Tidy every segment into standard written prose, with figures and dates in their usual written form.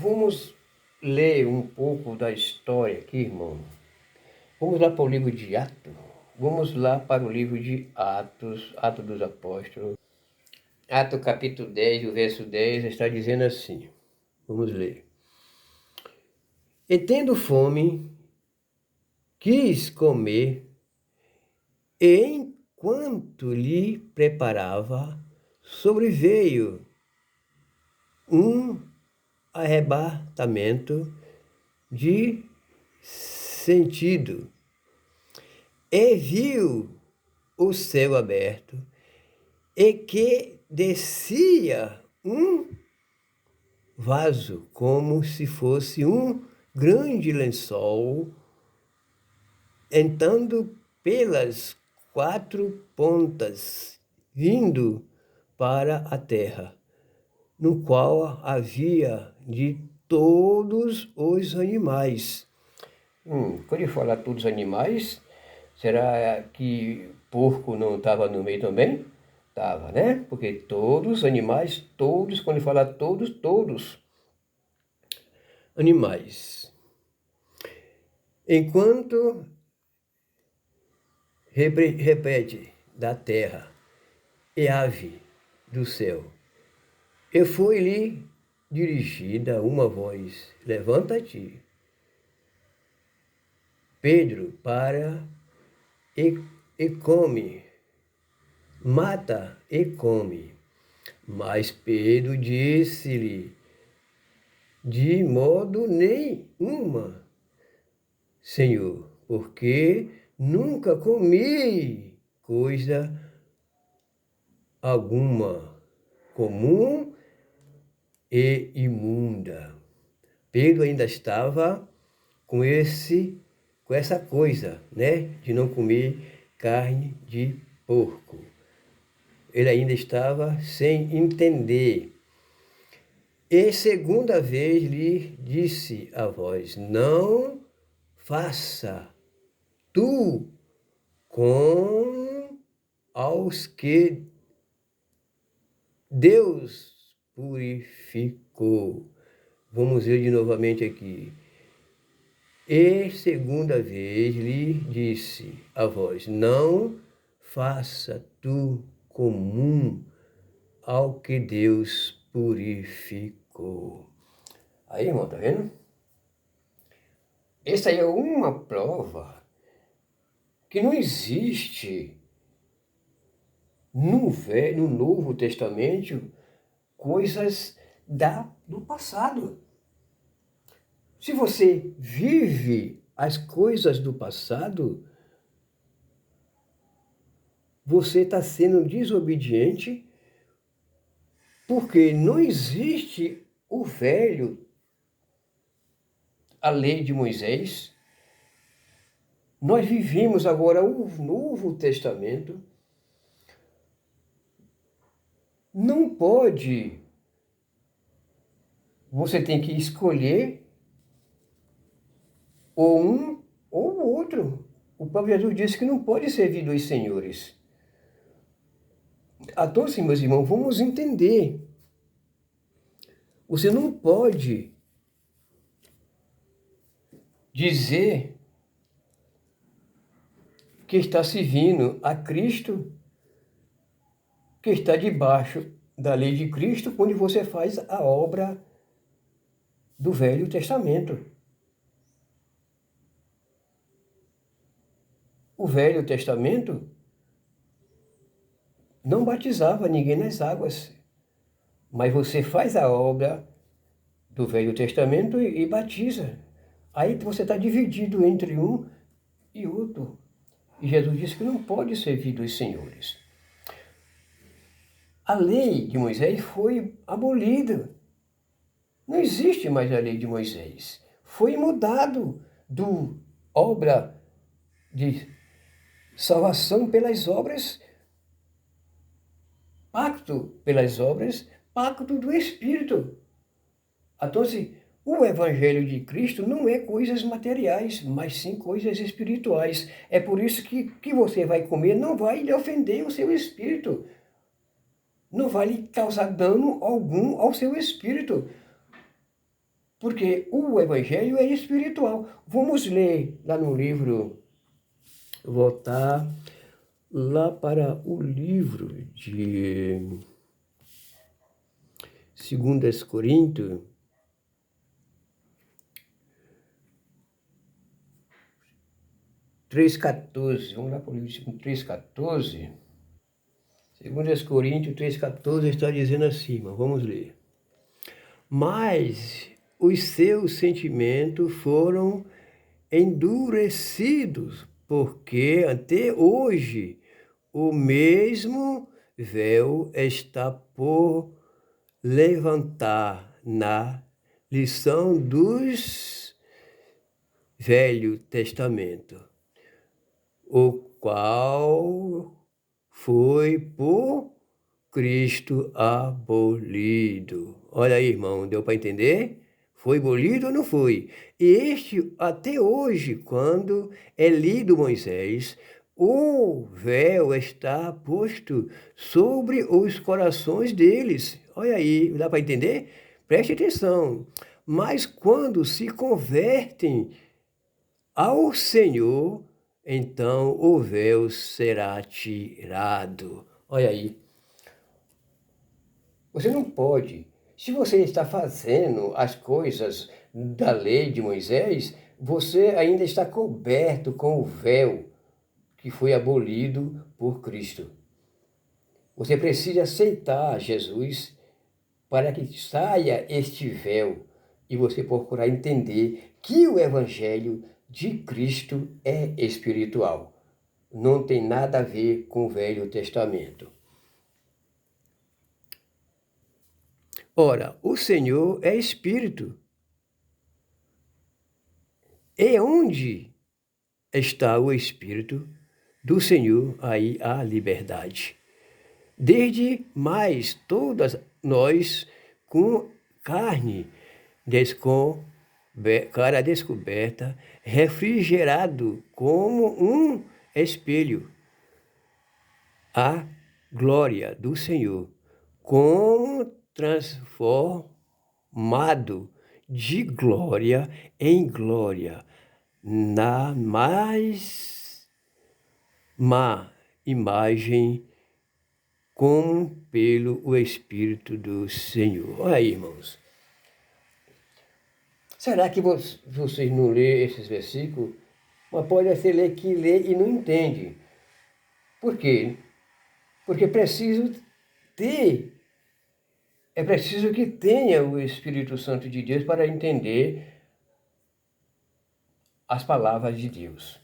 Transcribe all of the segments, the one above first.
Vamos ler um pouco da história aqui, irmão. Vamos lá para o livro de Atos. Vamos lá para o livro de Atos, Atos dos Apóstolos. Atos capítulo 10, o verso 10, está dizendo assim. Vamos ler. E tendo fome, quis comer, e enquanto lhe preparava, sobreveio um arrebatamento de sentido, e viu o céu aberto, e que descia um vaso, como se fosse um grande lençol, entrando pelas quatro pontas, vindo para a terra, no qual havia de todos os animais. Quando eu falar todos os animais, será que porco não estava no meio também? Estava, né? Porque todos os animais, todos, quando eu falar todos, todos animais. Enquanto repete da terra e ave do céu, e foi-lhe dirigida uma voz: levanta-te, Pedro, para e come, mata e come. Mas Pedro disse-lhe: de modo nenhuma, Senhor, porque nunca comi coisa alguma comum e imunda. Pedro ainda estava com essa coisa, né, de não comer carne de porco. Ele ainda estava sem entender. E segunda vez lhe disse a voz: não faça tu com aos que Deus purificou. Vamos ver de novamente aqui. E segunda vez lhe disse a voz: não faça tu comum ao que Deus purificou. Aí, irmão, tá vendo? Essa aí é uma prova que não existe no Novo Testamento coisas do passado. Se você vive as coisas do passado, você está sendo desobediente, porque não existe o velho, a lei de Moisés. Nós vivemos agora o Novo Testamento. Não pode. Você tem que escolher ou um ou o outro. O próprio Jesus disse que não pode servir dois senhores. Então, assim, meus irmãos, vamos entender. Você não pode dizer que está servindo a Cristo, que está debaixo da lei de Cristo, quando você faz a obra do Velho Testamento. O Velho Testamento não batizava ninguém nas águas, mas você faz a obra do Velho Testamento e batiza. Aí você está dividido entre um e outro. E Jesus disse que não pode servir dois senhores. A lei de Moisés foi abolida. Não existe mais a lei de Moisés. Foi mudado do obra de salvação pelas obras, pacto pelas obras, pacto do Espírito. Então, assim, o Evangelho de Cristo não é coisas materiais, mas sim coisas espirituais. É por isso que você vai comer não vai lhe ofender o seu espírito. Não vai lhe causar dano algum ao seu espírito. Porque o Evangelho é espiritual. Vamos ler lá no livro, voltar lá para o livro de 2 Coríntios, 3,14. Vamos lá para o livro de 3,14. 2 Coríntios 3,14 está dizendo assim, mas vamos ler. Mas os seus sentimentos foram endurecidos, porque até hoje o mesmo véu está por levantar na lição dos Velho Testamento, o qual foi por Cristo abolido. Olha aí, irmão, deu para entender? Foi abolido ou não foi? E este, até hoje, quando é lido Moisés, o véu está posto sobre os corações deles. Olha aí, dá para entender? Preste atenção. Mas quando se convertem ao Senhor, então o véu será tirado. Olha aí. Você não pode. Se você está fazendo as coisas da lei de Moisés, você ainda está coberto com o véu que foi abolido por Cristo. Você precisa aceitar Jesus para que saia este véu e você procurar entender que o Evangelho de Cristo é espiritual. Não tem nada a ver com o Velho Testamento. Ora, o Senhor é Espírito. E onde está o Espírito do Senhor, aí há liberdade. Desde mais todas nós com carne cara descoberta, refrigerado como um espelho, a glória do Senhor, como transformado de glória em glória, na mais má imagem, como pelo Espírito do Senhor. Olha aí, irmãos. Será que vocês não lêem esses versículos? Mas pode ser ler que lê e não entende. Por quê? Porque é preciso que tenha o Espírito Santo de Deus para entender as palavras de Deus.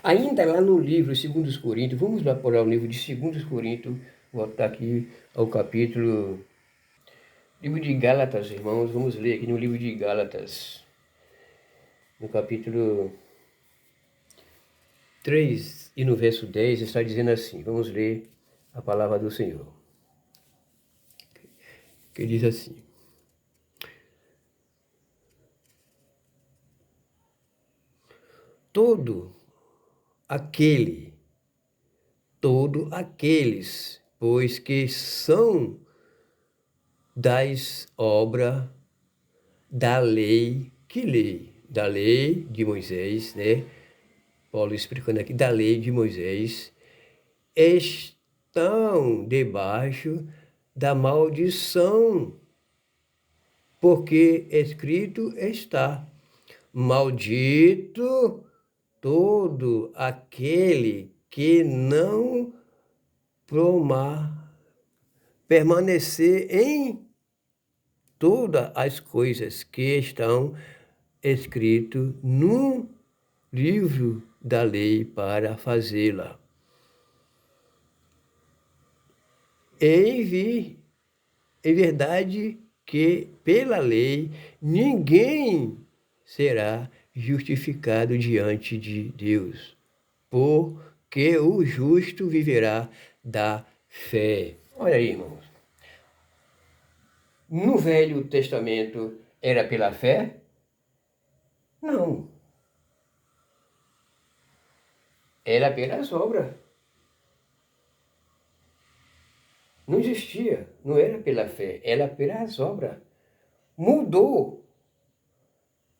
Ainda lá no livro 2 Coríntios, vamos lá para o livro de 2 Coríntios, voltar aqui ao capítulo, livro de Gálatas, irmãos, vamos ler aqui no livro de Gálatas, no capítulo 3 e no verso 10 está dizendo assim, vamos ler a palavra do Senhor, que diz assim: todo aqueles, pois que são das obras da lei, que lei? Da lei de Moisés, né? Paulo explicando aqui, da lei de Moisés, estão debaixo da maldição, porque escrito está: maldito todo aquele que não permanecer em todas as coisas que estão escritas no livro da lei para fazê-la. Em verdade que pela lei ninguém será justificado diante de Deus, porque o justo viverá da fé. Olha aí, irmãos. No Velho Testamento era pela fé? Não. Era pelas obras. Não existia. Não era pela fé, era pelas obras. mudou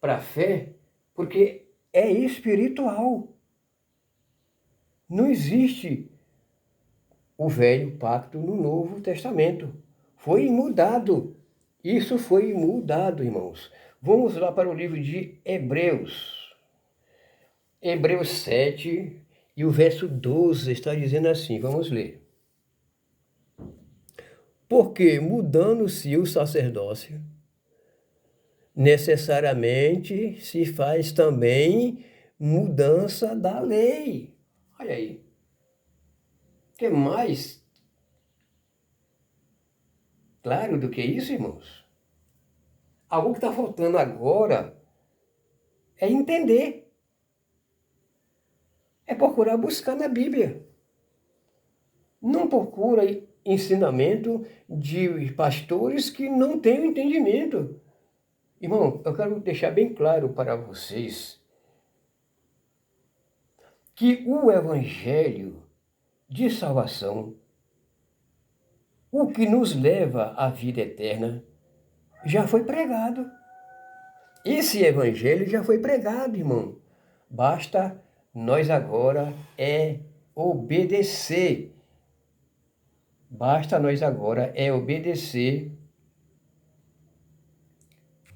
para a fé porque é espiritual. Não existe o velho pacto no Novo Testamento. Foi mudado. Isso foi mudado, irmãos. Vamos lá para o livro de Hebreus. Hebreus 7 e o verso 12 está dizendo assim, vamos ler. Porque mudando-se o sacerdócio, necessariamente se faz também mudança da lei. Olha aí. O que mais claro do que isso, irmãos? Algo que está faltando agora é entender. É procurar buscar na Bíblia. Não procura ensinamento de pastores que não têm entendimento. Irmão, eu quero deixar bem claro para vocês que o Evangelho de salvação, o que nos leva à vida eterna, já foi pregado. Esse Evangelho já foi pregado, irmão. Basta nós agora obedecer. Basta nós agora obedecer